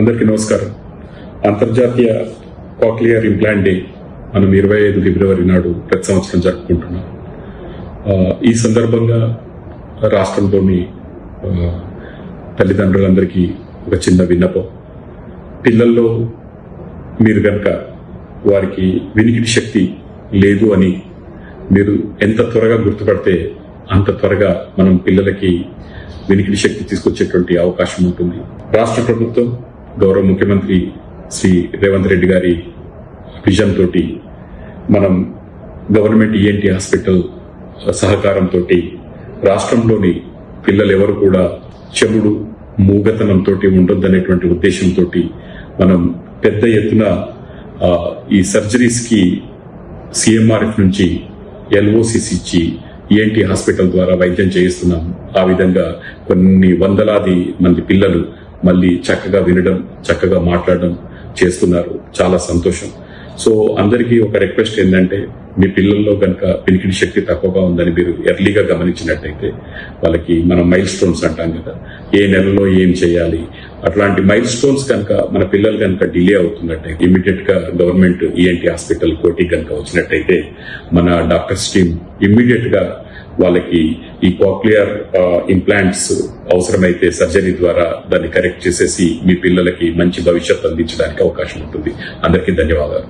అందరికీ నమస్కారం. అంతర్జాతీయ కాక్లియర్ ఇంప్లాంట్ డే మనం 25 ఫిబ్రవరి నాడు ప్రతి సంవత్సరం జరుపుకుంటున్నాం. ఈ సందర్భంగా రాష్ట్రంలోని తల్లిదండ్రులందరికీ ఒక చిన్న విన్నపం. పిల్లల్లో మీరు కనుక వారికి వినికిడి శక్తి లేదు అని మీరు ఎంత త్వరగా గుర్తుపడితే అంత త్వరగా మనం పిల్లలకి వినికిడి శక్తి తీసుకొచ్చేటువంటి అవకాశం ఉంటుంది. రాష్ట్ర ప్రభుత్వం గౌరవ ముఖ్యమంత్రి శ్రీ రేవంత్ రెడ్డి గారి విజన్ తోటి మనం గవర్నమెంట్ ఈఎన్టీ హాస్పిటల్ సహకారంతో రాష్ట్రంలోని పిల్లలు ఎవరు కూడా చెముడు మూగతనంతో ఉండొద్దనేటువంటి ఉద్దేశంతో మనం పెద్ద ఎత్తున ఈ సర్జరీస్ కి సిఎంఆర్ఎఫ్ నుంచి ఎల్ఓసిసి ఇచ్చి ఈఎన్టీ హాస్పిటల్ ద్వారా వైద్యం చేయిస్తున్నాం. ఆ విధంగా కొన్ని వందలాది మంది పిల్లలు మళ్ళీ చక్కగా వినడం, చక్కగా మాట్లాడడం చేస్తున్నారు. చాలా సంతోషం. సో అందరికీ ఒక రిక్వెస్ట్ ఏంటంటే, మీ పిల్లల్లో కనుక వినికిడి శక్తి తక్కువగా ఉందని మీరు ఎర్లీగా గమనించినట్టయితే వాళ్ళకి మనం మైల్ స్టోన్స్ అంటాం కదా, ఏ నెలలో ఏం చేయాలి, అట్లాంటి మైల్ స్టోన్స్ కనుక మన పిల్లలు కనుక డిలే అవుతున్నట్టయితే ఇమీడియట్ గా గవర్నమెంట్ ఈఎన్టీ హాస్పిటల్ కోటి కనుక వచ్చినట్టయితే మన డాక్టర్స్ టీమ్ ఇమ్మీడియట్ గా వాళ్ళకి ఈ కాక్లియర్ ఇంప్లాంట్స్ అవసరమైతే సర్జరీ ద్వారా దాన్ని కరెక్ట్ చేసేసి మీ పిల్లలకి మంచి భవిష్యత్తు అందించడానికి అవకాశం ఉంటుంది. అందరికీ ధన్యవాదాలు.